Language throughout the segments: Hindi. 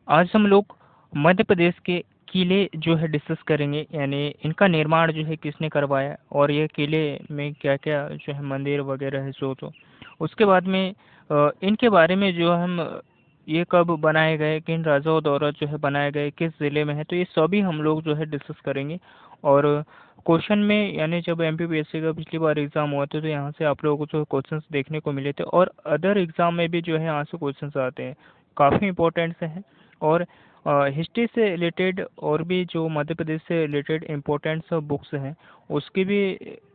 आज हम लोग मध्य प्रदेश के किले जो है डिस्कस करेंगे, यानी इनका निर्माण जो है किसने करवाया और ये किले में क्या क्या जो है मंदिर वगैरह है सो तो उसके बाद में इनके बारे में जो हम ये कब बनाए गए, किन राजाओं द्वारा जो है बनाए गए, किस जिले में है, तो ये सभी हम लोग जो है डिस्कस करेंगे। और क्वेश्चन में यानी जब एमपीपीएससी का पिछली बार एग्जाम हुआ था तो यहाँ से आप लोगों को जो क्वेश्चंस देखने को मिले थे और अदर एग्जाम में भी जो है यहाँ से क्वेश्चंस आते हैं, काफ़ी इंपॉर्टेंट से हैं। और हिस्ट्री से रिलेटेड और भी जो मध्य प्रदेश से रिलेटेड इम्पोर्टेंट सब बुक्स हैं उसकी भी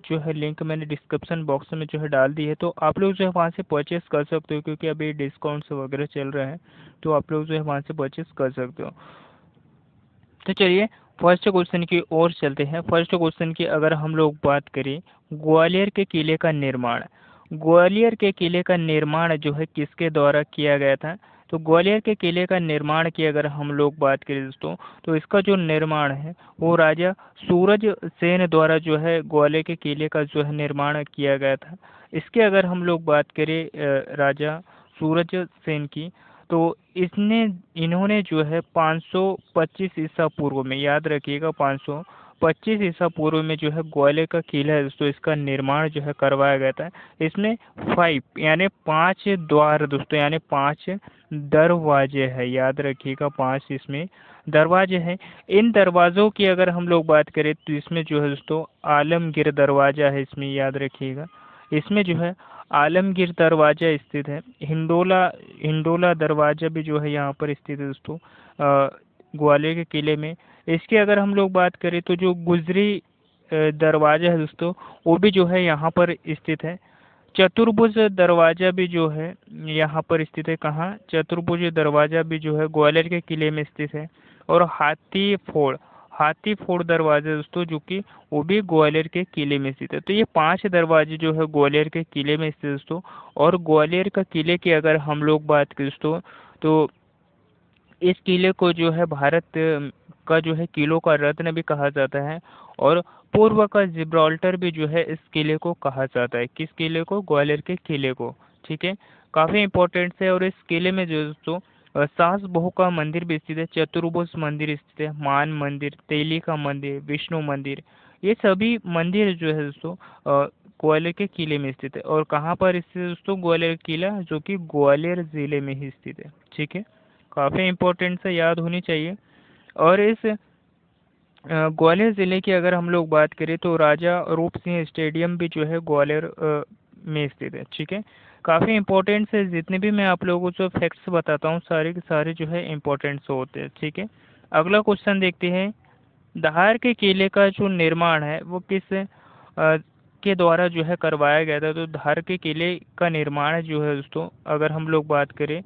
जो है लिंक मैंने डिस्क्रिप्शन बॉक्स में जो है डाल दी है, तो आप लोग जो है वहाँ से परचेस कर सकते हो क्योंकि अभी डिस्काउंट्स वगैरह चल रहे हैं, तो आप लोग जो है वहाँ से परचेस कर सकते हो। तो चलिए फर्स्ट क्वेश्चन की ओर चलते हैं। फर्स्ट क्वेश्चन की अगर हम लोग बात करें, ग्वालियर के किले का निर्माण, ग्वालियर के किले का निर्माण जो है किसके द्वारा किया गया था? तो ग्वालियर के किले का निर्माण की अगर हम लोग बात करें दोस्तों, तो इसका जो निर्माण है वो राजा सूरज सेन द्वारा जो है ग्वालियर के किले का जो है निर्माण किया गया था। इसके अगर हम लोग बात करें राजा सूरज सेन की, तो इसने इन्होंने जो है 525 ईसा पूर्व में, याद रखिएगा 525 ईसा पूर्व में जो है ग्वालियर का किला है दोस्तों, इसका निर्माण जो है करवाया गया था। इसमें 5 यानी 5 द्वार दोस्तों, यानी 5 दरवाजे हैं, याद रखिएगा 5 इसमें दरवाजे हैं। इन दरवाज़ों की अगर हम लोग बात करें तो इसमें जो है दोस्तों आलमगीर दरवाज़ा है, इसमें याद रखिएगा, इसमें जो है आलमगीर दरवाजा स्थित है। हिंडोला हिंडोला दरवाजा भी जो है यहाँ पर स्थित है दोस्तों ग्वालियर के किले में। इसकी अगर हम लोग बात करें तो जो गुजरी दरवाजा है दोस्तों वो भी जो है यहाँ पर स्थित है। चतुर्भुज दरवाजा भी जो है यहाँ पर स्थित है। कहाँ? चतुर्भुज दरवाजा भी जो है ग्वालियर के किले में स्थित है। और हाथी फोड़ दरवाजा दोस्तों जो कि वो भी ग्वालियर के किले में स्थित है। तो ये 5 दरवाजे जो है ग्वालियर के किले में स्थित दोस्तों। और ग्वालियर का किले की अगर हम लोग बात करें दोस्तों, तो इस किले को जो है भारत का जो है किलों का रत्न भी कहा जाता है। और पूर्व का जिब्राल्टर भी जो है इस किले को कहा जाता है। किस किले को? ग्वालियर के किले को। ठीक है, काफ़ी इंपॉर्टेंट है। और इस किले में जो दोस्तों सास बहू का मंदिर भी स्थित है, चतुर्भुज मंदिर स्थित है, मान मंदिर, तेली का मंदिर, विष्णु मंदिर, ये सभी मंदिर जो है दोस्तों ग्वालियर के किले में स्थित है। और कहाँ पर स्थित है दोस्तों? ग्वालियर किला जो कि ग्वालियर जिले में ही स्थित है। ठीक है, काफ़ी इम्पोर्टेंट से याद होनी चाहिए। और इस ग्वालियर ज़िले की अगर हम लोग बात करें तो राजा रूप सिंह स्टेडियम भी जो है ग्वालियर में स्थित है। ठीक है, काफ़ी इम्पोर्टेंट से जितने भी मैं आप लोगों को फैक्ट्स बताता हूँ सारे के सारे जो है इम्पोर्टेंट से होते हैं। ठीक है, अगला क्वेश्चन देखते हैं। धार के किले का जो निर्माण है वो किस के द्वारा जो है करवाया गया था? तो धार के किले का निर्माण जो है दोस्तों अगर हम लोग बात करें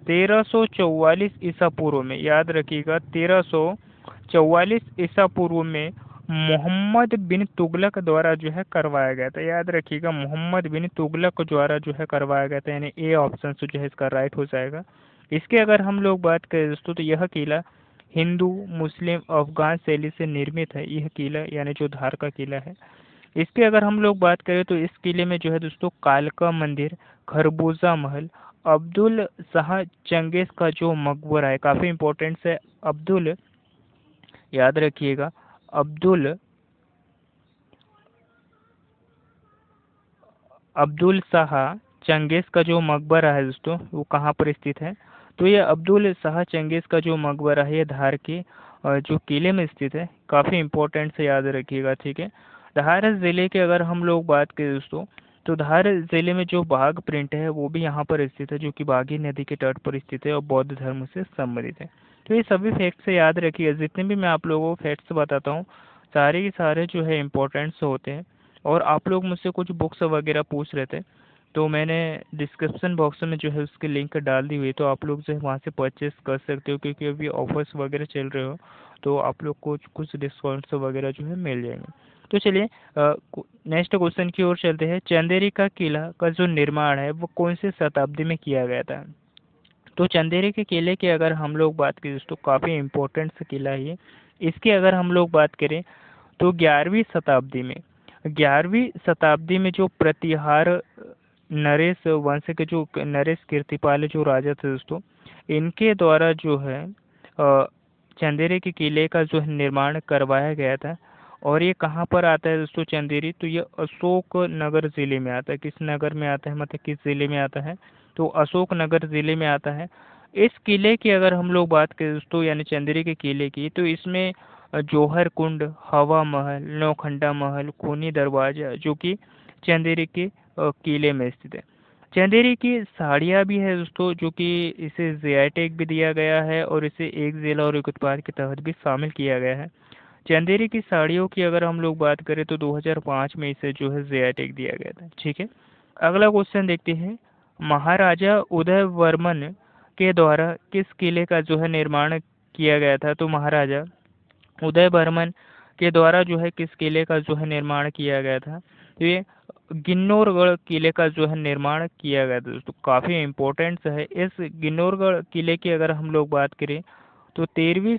1344 ईसा पूर्व में, याद रखिएगा 1344 ईसा पूर्व में मोहम्मद बिन तुगलक द्वारा जो है करवाया गया था। याद रखिएगा मोहम्मद बिन तुगलक द्वारा जो है करवाया गया था, यानी ए ऑप्शन से जो है इसका राइट हो जाएगा। इसके अगर हम लोग बात करें दोस्तों तो यह किला हिंदू मुस्लिम अफगान शैली से निर्मित है, यह किला यानी जो धार का किला है। इसके अगर हम लोग बात करें तो इस किले में जो है दोस्तों कालका मंदिर, खरबूजा महल, अब्दुल शाह चंगेज का जो मकबरा है, काफ़ी इंपॉर्टेंट है, अब्दुल, याद रखिएगा अब्दुल शाह चंगेज का जो मकबरा है दोस्तों वो कहाँ पर स्थित है? तो ये अब्दुल शाह चंगेज का जो मकबरा है ये धार के जो किले में स्थित है। काफ़ी इंपॉर्टेंट से याद रखिएगा। ठीक है, धार ज़िले की अगर हम लोग बात करें दोस्तों तो धार ज़िले में जो बाघ प्रिंट है वो भी यहाँ पर स्थित है, जो कि बाघी नदी के तट पर स्थित है और बौद्ध धर्म से संबंधित है। तो ये सभी फैक्ट्स से याद रखिए, जितने भी मैं आप लोगों को फैक्ट्स बताता हूँ सारे के सारे जो है इम्पोर्टेंट्स होते हैं। और आप लोग मुझसे कुछ बुक्स वगैरह पूछ रहे थे तो मैंने डिस्क्रिप्शन बॉक्स में जो है उसकी लिंक डाल दी हुई है, तो आप लोग जो है वहाँ से परचेस कर सकते हो क्योंकि अभी ऑफर्स वगैरह चल रहे हो तो आप लोग को कुछ डिस्काउंट्स वगैरह जो है मिल जाएंगे। तो चलिए नेक्स्ट क्वेश्चन की ओर चलते हैं। चंदेरी का किला का जो निर्माण है वो कौन सी शताब्दी में किया गया था? तो चंदेरी के किले की अगर हम लोग बात करें दोस्तों काफ़ी इम्पोर्टेंट सा किला है ये। इसकी अगर हम लोग बात करें तो 11वीं शताब्दी में, 11वीं शताब्दी में जो प्रतिहार नरेश वंश के जो नरेश कीर्तिपाल जो राजा थे दोस्तों, इनके द्वारा जो है चंदेरी के किले का जो है निर्माण करवाया गया था। और ये कहाँ पर आता है दोस्तों चंदेरी? तो ये अशोक नगर ज़िले में आता है। किस नगर में आता है, मतलब किस ज़िले में आता है? तो अशोक नगर ज़िले में आता है। इस किले की अगर हम लोग बात करें दोस्तों, यानी चंदेरी के किले की, तो इसमें जौहर कुंड, हवा महल, नौखंडा महल, खूनी दरवाजा, जो कि चंदेरी के किले में स्थित है। चंदेरी की साड़ियाँ भी है दोस्तों, जो कि इसे जीआई टैग भी दिया गया है और इसे एक जिला और एक उत्पाद के तहत भी शामिल किया गया है। चंदेरी की साड़ियों की अगर हम लोग बात करें तो 2005 में इसे जो है जीआई टैग दिया गया था। ठीक है, अगला क्वेश्चन देखते हैं। महाराजा उदय वर्मन के द्वारा किस किले का जो है निर्माण किया गया था? तो महाराजा उदय बर्मन के द्वारा जो है किस किले का जो है निर्माण किया गया था? तो ये गिन्नौरगढ़ किले का जो है निर्माण किया गया था दोस्तों। काफ़ी इम्पोर्टेंट है। इस गिन्नौरगढ़ किले की अगर हम लोग बात करें तो 13वीं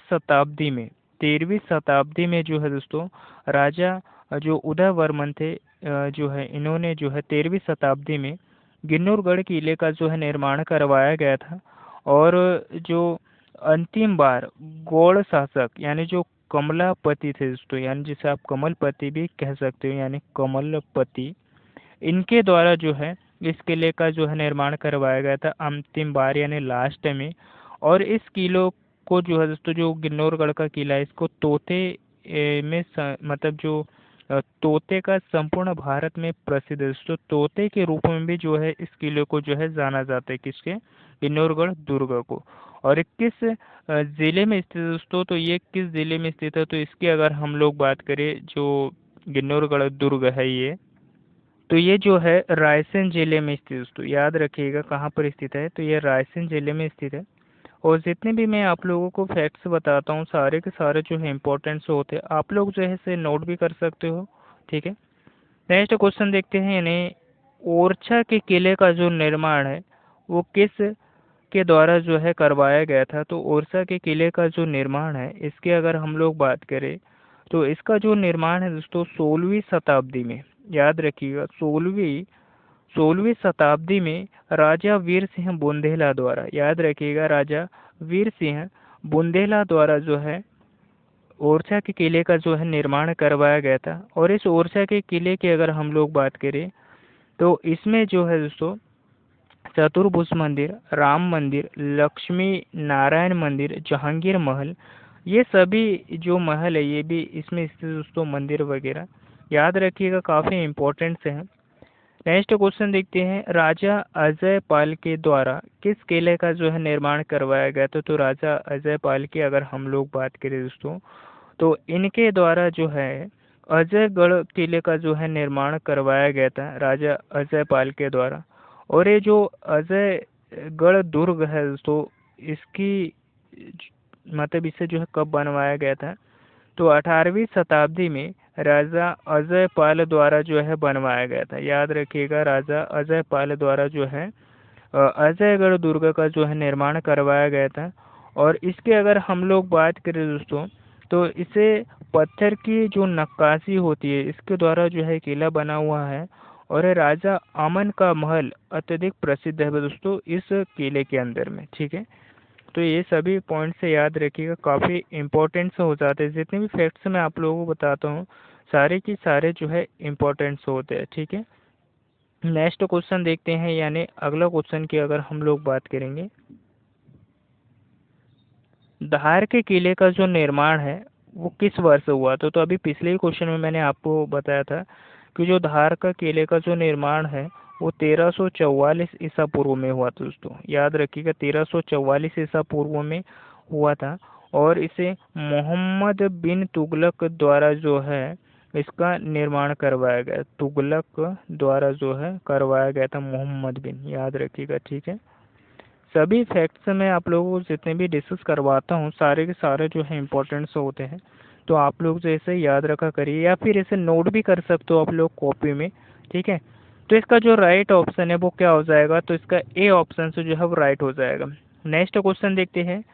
शताब्दी में जो है दोस्तों राजा जो उदय वर्मन थे, जो है इन्होंने जो है 13वीं शताब्दी में गिन्नौरगढ़ किले का जो है निर्माण करवाया गया था। और जो अंतिम बार गौड़ शासक यानी जो कमलापति थे दोस्तों, यानी जिसे आप कमलपति भी कह सकते हो, यानी कमलपति, इनके द्वारा जो है इस किले का जो है निर्माण करवाया गया था अंतिम बार, यानी लास्ट में। और इस किलो को जो है दोस्तों, जो गिन्नौरगढ़ का किला है, इसको तोते में मतलब जो तोते का संपूर्ण भारत में प्रसिद्ध है दोस्तों। तोते के रूप में भी जो है इस किले को जो है जाना जाता है, किसके? गिन्नौरगढ़ दुर्ग को। और किस जिले में स्थित है दोस्तों? तो ये किस जिले में स्थित है? तो इसकी अगर हम लोग बात करें, जो गिन्नौरगढ़ दुर्ग है ये, तो ये जो है रायसेन जिले में स्थित है दोस्तों। याद रखिएगा कहाँ पर स्थित है, तो ये रायसेन जिले में स्थित है। और जितने भी मैं आप लोगों को फैक्ट्स बताता हूँ, सारे के सारे जो है इंपॉर्टेंट होते हैं, आप लोग जो है इसे नोट भी कर सकते हो। ठीक है, नेक्स्ट क्वेश्चन देखते हैं। यानी ओरछा के किले का जो निर्माण है वो किस के द्वारा जो है करवाया गया था? तो ओरछा के किले का जो निर्माण है, इसकी अगर हम लोग बात करें तो इसका जो निर्माण है दोस्तों 16वीं शताब्दी में, याद रखिएगा 16वीं शताब्दी में राजा वीर सिंह बुंदेला द्वारा, याद रखिएगा राजा वीर सिंह बुंदेला द्वारा जो है ओरछा के किले का जो है निर्माण करवाया गया था। और इस ओरछा के किले की अगर हम लोग बात करें तो इसमें जो है दोस्तों चतुर्भुज मंदिर, राम मंदिर, लक्ष्मी नारायण मंदिर, जहांगीर महल, ये सभी जो महल है ये भी इसमें स्थित दोस्तों, मंदिर वगैरह। याद रखिएगा काफ़ी इम्पोर्टेंट से हैं। नेक्स्ट क्वेश्चन देखते हैं। राजा अजय पाल के द्वारा किस किले का जो है निर्माण करवाया गया था? तो राजा अजय पाल की अगर हम लोग बात करें दोस्तों, तो इनके द्वारा जो है अजयगढ़ किले का जो है निर्माण करवाया गया था राजा अजय पाल के द्वारा। और ये जो अजयगढ़ दुर्ग है दोस्तों, इसकी मतलब इसे जो है कब बनवाया गया था? तो 18वीं शताब्दी में राजा अजय पाल द्वारा जो है बनवाया गया था। याद रखिएगा राजा अजय पाल द्वारा जो है अजयगढ़ दुर्ग का जो है निर्माण करवाया गया था। और इसके अगर हम लोग बात करें दोस्तों, तो इसे पत्थर की जो नक्काशी होती है इसके द्वारा जो है किला बना हुआ है। और ये राजा अमन का महल अत्यधिक प्रसिद्ध है दोस्तों इस किले के अंदर में। ठीक है, तो ये सभी पॉइंट से याद रखिएगा, काफ़ी इम्पोर्टेंट हो जाते हैं। जितने भी फैक्ट्स मैं आप लोगों को बताता हूँ सारे की सारे जो है इम्पोर्टेंट होते हैं। ठीक है, नेक्स्ट क्वेश्चन देखते हैं। यानी अगला क्वेश्चन की अगर हम लोग बात करेंगे, धार के किले का जो निर्माण है वो किस वर्ष हुआ था? तो अभी पिछले ही क्वेश्चन में मैंने आपको बताया था कि जो धार का किले का जो निर्माण है वो 1344 ईसा पूर्व में हुआ था दोस्तों। याद रखिएगा 1344 ईसा पूर्व में हुआ था। और इसे मोहम्मद बिन तुगलक द्वारा जो है इसका निर्माण करवाया गया। तुगलक द्वारा जो है करवाया गया था, मोहम्मद बिन, याद रखिएगा। ठीक है, सभी फैक्ट्स मैं आप लोगों को जितने भी डिस्कस करवाता हूँ सारे के सारे जो है इम्पोर्टेंट्स होते हैं। तो आप लोग जैसे याद रखा करिए या फिर इसे नोट भी कर सकते हो आप लोग कॉपी में। ठीक है, तो इसका जो राइट ऑप्शन है वो क्या हो जाएगा? तो इसका ए ऑप्शन से जो है वो राइट हो जाएगा। नेक्स्ट क्वेश्चन देखते हैं।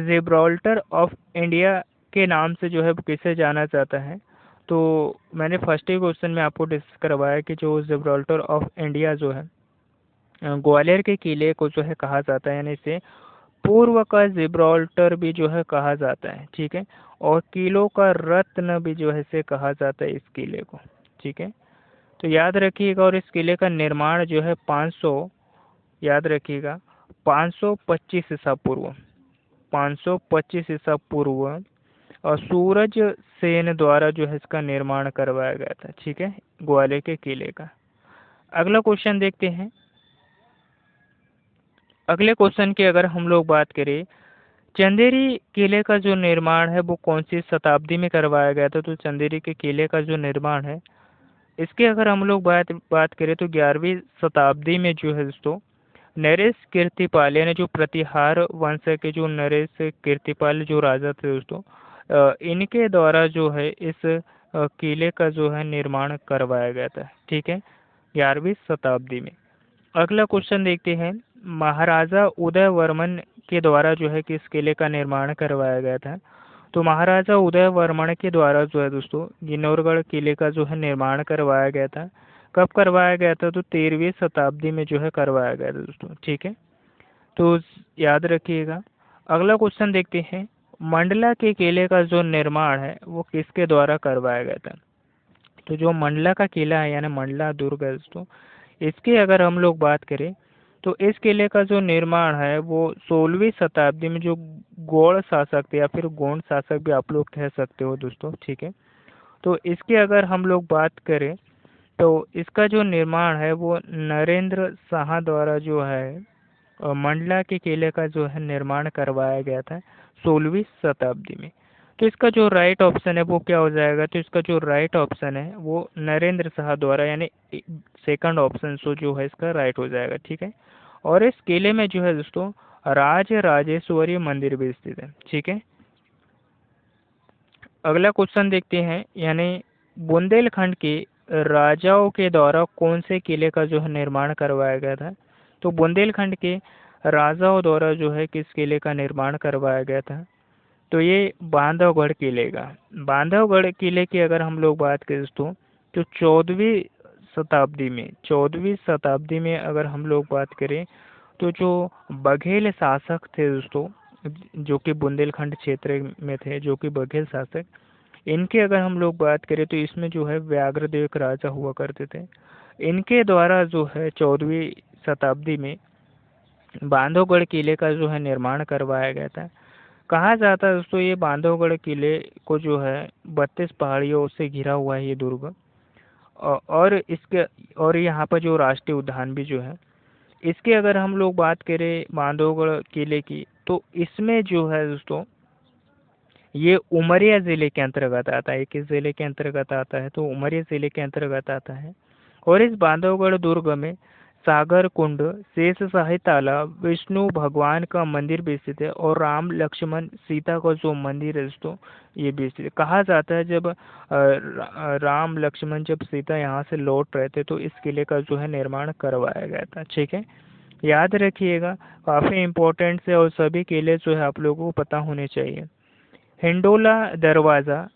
जिब्राल्टर ऑफ इंडिया के नाम से जो है वो किसे जाना जाता है? तो मैंने फर्स्ट ही क्वेश्चन में आपको डिस्कस करवाया कि जो जिब्राल्टर ऑफ इंडिया जो है ग्वालियर के किले को जो है कहा जाता है, यानी इसे पूर्व का जिब्राल्टर भी जो है कहा जाता है, ठीक है। और किलों का रत्न भी जो है से कहा जाता है इस किले को, ठीक है। तो याद रखिएगा, और इस किले का निर्माण जो है 500, याद रखिएगा 525 ईसा पूर्व, 525 ईसा पूर्व और सूरज सेन द्वारा जो है इसका निर्माण करवाया गया था, ठीक है, ग्वालियर के किले का। अगला क्वेश्चन देखते हैं। अगले क्वेश्चन की अगर हम लोग बात करें, चंदेरी किले का जो निर्माण है वो कौन सी शताब्दी में करवाया गया था? तो चंदेरी के किले का जो निर्माण है, इसके अगर हम लोग बात करें तो 11वीं शताब्दी में जो है दोस्तों नरेश कीर्तिपाल, यानी जो प्रतिहार वंश के जो नरेश कीर्तिपाल जो राजा थे दोस्तों, इनके द्वारा जो है इस किले का जो है निर्माण करवाया गया था, ठीक है, 11वीं शताब्दी में। अगला क्वेश्चन देखते हैं। महाराजा उदय वर्मन के द्वारा जो है किस किले का निर्माण करवाया गया था? तो महाराजा उदय वर्मन के द्वारा जो है दोस्तों गिन्नौरगढ़ किले का जो है निर्माण करवाया गया था। कब करवाया गया था? तो 13वीं शताब्दी में जो है करवाया गया था दोस्तों, ठीक है। तो याद रखिएगा। अगला क्वेश्चन देखते हैं। मंडला के किले का जो निर्माण है वो किसके द्वारा करवाया गया था? तो जो मंडला का किला है यानी मंडला दुर्ग है दोस्तों, इसकी अगर हम लोग बात करें तो इस किले का जो निर्माण है वो 16वीं शताब्दी में जो गौड़ शासक थे, या फिर गोंड शासक भी आप लोग कह सकते हो दोस्तों, ठीक है। तो इसकी अगर हम लोग बात करें तो इसका जो निर्माण है वो नरेंद्र शाह द्वारा जो है मंडला के किले का जो है निर्माण करवाया गया था 16वीं शताब्दी में। तो इसका जो राइट ऑप्शन है वो क्या हो जाएगा? तो इसका जो राइट ऑप्शन है वो नरेंद्र शाह द्वारा, यानी सेकंड ऑप्शन सो जो है इसका राइट हो जाएगा, ठीक है। और इस किले में जो है दोस्तों राज राजेश्वरी मंदिर भी स्थित है, ठीक है। अगला क्वेश्चन देखते हैं। यानी बुंदेलखंड के राजाओं के द्वारा कौन से किले का जो है निर्माण करवाया गया था? तो बुंदेलखंड के राजाओं द्वारा जो है किस किले का निर्माण करवाया गया था? तो ये बांधवगढ़ किले का। बांधवगढ़ किले की अगर हम लोग बात करें दोस्तों तो 14वीं शताब्दी में अगर हम लोग बात करें तो जो बघेल शासक थे दोस्तों, जो कि बुंदेलखंड क्षेत्र में थे, जो कि बघेल शासक, इनके अगर हम लोग बात करें तो इसमें जो है व्याघ्रदेव एक राजा हुआ करते थे। इनके द्वारा जो है 14वीं शताब्दी में बांधवगढ़ किले का जो है निर्माण करवाया गया था। कहा जाता है दोस्तों ये बांधवगढ़ किले को जो है 32 पहाड़ियों से घिरा हुआ है ये दुर्ग। और इसके और यहाँ पर जो राष्ट्रीय उद्यान भी जो है, इसके अगर हम लोग बात करें बांधवगढ़ किले की, तो इसमें जो है दोस्तों ये उमरिया जिले के अंतर्गत आता है। किस जिले के अंतर्गत आता है? तो उमरिया जिले के अंतर्गत आता है। और इस बांधवगढ़ दुर्ग में सागर कुंड, शेषशाही तालाब, विष्णु भगवान का मंदिर भी स्थित है, और राम लक्ष्मण सीता का जो मंदिर है दोस्तों ये भी स्थित है। कहा जाता है जब राम लक्ष्मण जब सीता यहाँ से लौट रहे थे तो इस किले का जो है निर्माण करवाया गया था, ठीक है। याद रखिएगा, काफ़ी इम्पोर्टेंट से, और सभी किले जो है आप लोगों को पता होने चाहिए। हिंडोला दरवाज़ा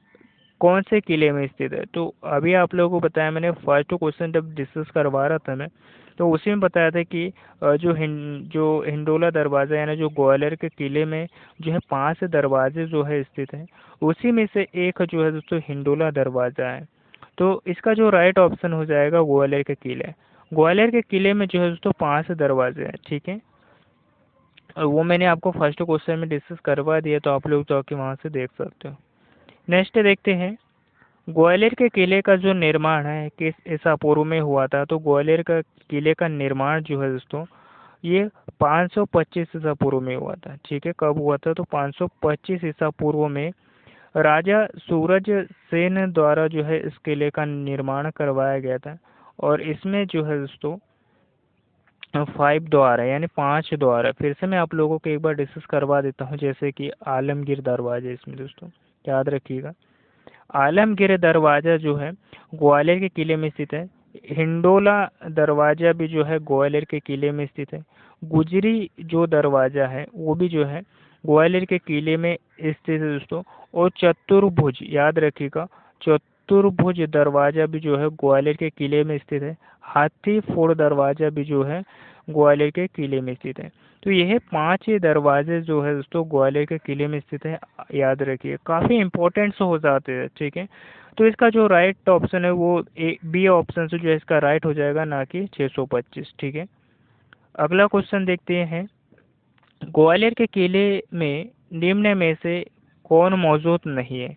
कौन से किले में स्थित है? तो अभी आप लोगों को बताया मैंने, फर्स्ट क्वेश्चन जब डिस्कस करवा रहा था मैं, तो उसी में बताया था कि जो हिंडोला दरवाज़ा यानी जो ग्वालियर के किले में जो है 5 दरवाजे जो है स्थित हैं, उसी में से एक जो है दोस्तों हिंडोला दरवाज़ा है। तो इसका जो राइट ऑप्शन हो जाएगा ग्वालियर के किले। ग्वालियर के किले में जो है दोस्तों 5 दरवाजे हैं, ठीक है। और वो मैंने आपको फर्स्ट क्वेश्चन में डिस्कस करवा दिया, तो आप लोग जाके वहाँ से देख सकते हो। नेक्स्ट देखते हैं। ग्वालियर के किले का जो निर्माण है किस ईसा पूर्व में हुआ था? तो ग्वालियर का किले का निर्माण जो है दोस्तों ये 525 ईसा पूर्व में हुआ था, ठीक है। कब हुआ था? तो 525 ईसा पूर्व में राजा सूरज सेन द्वारा जो है इस किले का निर्माण करवाया गया था। और इसमें जो है दोस्तों 5 द्वार है, यानी 5 द्वार है। फिर से मैं आप लोगों को एक बार डिस्कस करवा देता हूँ, जैसे कि आलमगीर दरवाजे इसमें दोस्तों याद रखिएगा। आलमगीर दरवाजा जो है ग्वालियर के किले में स्थित है। हिंडोला दरवाजा भी जो है ग्वालियर के किले में स्थित है। गुजरी जो दरवाजा है वो भी जो है ग्वालियर के किले में स्थित है दोस्तों। और चतुर्भुज, याद रखिएगा, चतुर्भुज दरवाजा भी जो है ग्वालियर के किले में स्थित है। हाथी फोड़ दरवाजा भी जो है ग्वालियर के किले में स्थित है। तो यह 5 दरवाजे जो है दोस्तों ग्वालियर के किले में स्थित है, याद रखिए, काफ़ी इंपॉर्टेंट हो जाते हैं, ठीक है। तो इसका जो राइट ऑप्शन है वो बी ऑप्शन से जो है इसका राइट हो जाएगा, ना कि 625, ठीक है। अगला क्वेश्चन देखते हैं, ग्वालियर के किले में निम्न में से कौन मौजूद नहीं है।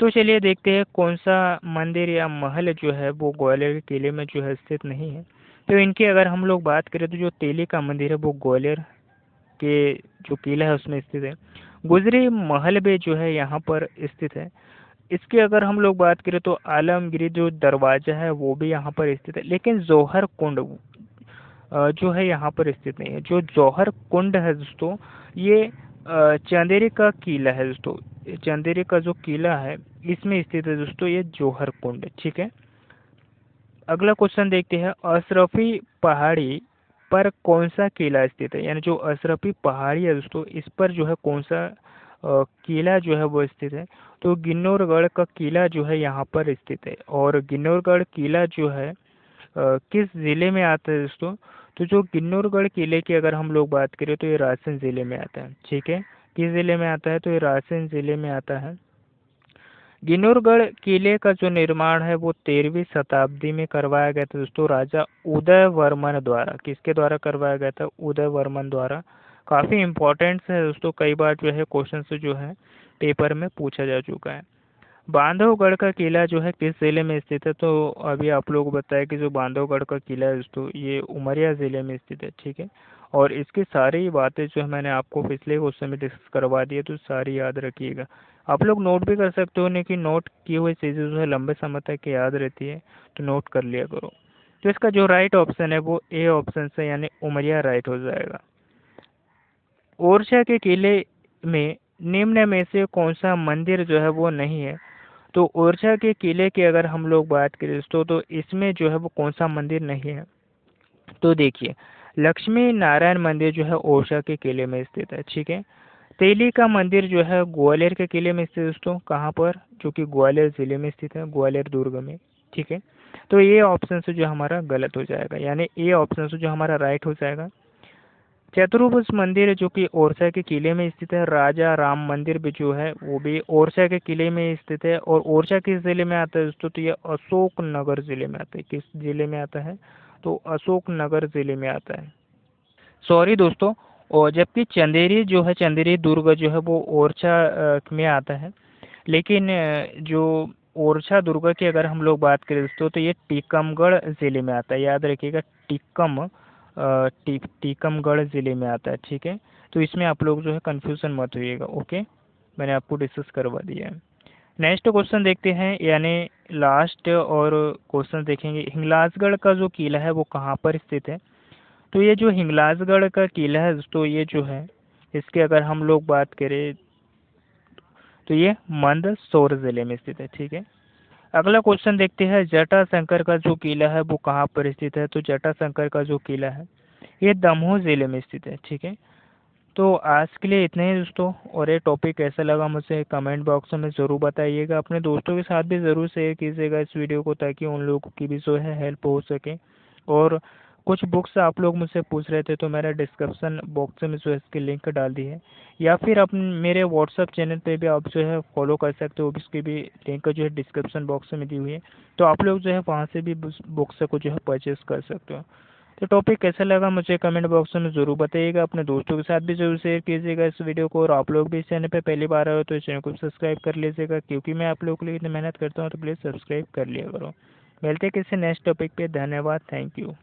तो चलिए देखते हैं कौन सा मंदिर या महल जो है वो ग्वालियर के किले में जो है स्थित नहीं है। तो इनकी अगर हम लोग बात करें तो जो तेली का मंदिर है वो ग्वालियर के जो किला है उसमें स्थित है। गुजरी महल भी जो है यहाँ पर स्थित है। इसकी अगर हम लोग बात करें तो आलमगिरी जो दरवाजा है वो भी यहाँ पर स्थित है, लेकिन जौहर कुंड जो है यहाँ पर स्थित नहीं है। जो जौहर कुंड है दोस्तों, ये चंदेरी का किला है दोस्तों। चंदेरी का जो किला है इसमें स्थित है दोस्तों ये जौहर कुंड, ठीक है। अगला क्वेश्चन देखते हैं, अशरफी पहाड़ी पर कौन सा किला स्थित है। यानी जो अशरफी पहाड़ी है दोस्तों, इस पर जो है कौन सा किला जो है वो स्थित है। तो गिन्नौरगढ़ का किला जो है यहाँ पर स्थित है। और गिन्नौरगढ़ किला जो है किस जिले में आता है दोस्तों। तो जो गिन्नौरगढ़ किले की अगर हम लोग बात करें तो ये रायसेन जिले में आता है, ठीक है। किस जिले में आता है, तो ये रायसेन जिले में आता है। गिन्नौरगढ़ किले का जो निर्माण है वो 13वीं शताब्दी में करवाया गया था दोस्तों, राजा उदय वर्मन द्वारा। किसके द्वारा करवाया गया था, उदय वर्मन द्वारा। काफ़ी इम्पोर्टेंट है दोस्तों, कई बार जो है क्वेश्चन से जो है पेपर में पूछा जा चुका है। बांधवगढ़ का किला जो है किस जिले में स्थित है। तो अभी आप लोग बताएं कि जो बांधवगढ़ का किला है दोस्तों ये उमरिया जिले में स्थित है, ठीक है। और इसकी सारी बातें जो है मैंने आपको पिछले क्वेश्चन में डिस्कस करवा दी है, तो सारी याद रखिएगा। आप लोग नोट भी कर सकते हो, नहीं कि नोट किए हुए चीज़ें जो है लंबे समय तक याद रहती है, तो नोट कर लिया करो। तो इसका जो राइट ऑप्शन है वो ए ऑप्शन से यानी उमरिया राइट हो जाएगा। ओरछा के किले में निम्न में से कौन सा मंदिर जो है वो नहीं है। तो ओरछा के किले की अगर हम लोग बात करें दोस्तों, तो इसमें जो है वो कौन सा मंदिर नहीं है। तो देखिए, लक्ष्मी नारायण मंदिर जो है ओरछा के किले में स्थित है, ठीक है। तेली का मंदिर जो है ग्वालियर के किले में स्थित है दोस्तों, कहाँ पर, जो कि ग्वालियर जिले में स्थित है, ग्वालियर दुर्ग में, ठीक है। तो ये ऑप्शन से जो हमारा गलत हो जाएगा, यानी ए ऑप्शन से जो हमारा राइट हो जाएगा। चतुर्भुज मंदिर जो कि ओरछा के किले में स्थित है। राजा राम मंदिर भी जो है वो भी ओरछा के किले में स्थित है। और ओरछा किस जिले में आता है दोस्तों, तो ये अशोक नगर जिले में आता है। किस जिले में आता है, तो अशोक नगर जिले में आता है, सॉरी दोस्तों। और जबकि चंदेरी जो है, चंदेरी दुर्ग जो है वो ओरछा में आता है। लेकिन जो ओरछा दुर्ग की अगर हम लोग बात करें दोस्तों, तो ये टीकमगढ़ जिले में आता है, याद रखिएगा। टीकमगढ़ जिले में आता है, ठीक है। तो इसमें आप लोग जो है कंफ्यूजन मत होइएगा, ओके। मैंने आपको डिस्कस करवा दिया है। नेक्स्ट क्वेश्चन देखते हैं, यानी लास्ट और क्वेश्चन देखेंगे, हिंगलाजगढ़ का जो किला है वो कहाँ पर स्थित है। तो ये जो हिंगलाजगढ़ का किला है दोस्तों, ये जो है इसके अगर हम लोग बात करें तो ये मंदसौर जिले में स्थित है, ठीक है। अगला क्वेश्चन देखते हैं, जटाशंकर का जो किला है वो कहाँ पर स्थित है। तो जटाशंकर का जो किला है ये दमोह जिले में स्थित है, ठीक है। तो आज के लिए इतने ही दोस्तों, और ये टॉपिक कैसा लगा मुझे कमेंट बॉक्स में ज़रूर बताइएगा। अपने दोस्तों के साथ भी ज़रूर शेयर कीजिएगा इस वीडियो को, ताकि उन लोगों की भी जो है हेल्प हो सके। और कुछ बुक्स आप लोग मुझसे पूछ रहे थे, तो मैंने डिस्क्रिप्शन बॉक्स में जो है इसकी लिंक डाल दी है। या फिर आप मेरे व्हाट्सअप चैनल पे भी आप जो है फॉलो कर सकते हो, इसकी भी लिंक जो है डिस्क्रिप्शन बॉक्स में दी हुई है। तो आप लोग जो है वहाँ से भी बुक्स को जो है परचेस कर सकते हो। तो टॉपिक कैसा लगा मुझे कमेंट बॉक्स में ज़रूर बताइएगा। अपने दोस्तों के साथ भी ज़रूर शेयर कीजिएगा इस वीडियो को। और आप लोग भी इस चैनल पे पहली बार आए हो तो इस चैनल को सब्सक्राइब कर लीजिएगा, क्योंकि मैं आप लोगों के लिए इतनी मेहनत करता हूँ, तो प्लीज़ सब्सक्राइब कर लिया करो। मिलते हैं किसी नेक्स्ट टॉपिक पे। धन्यवाद, थैंक यू।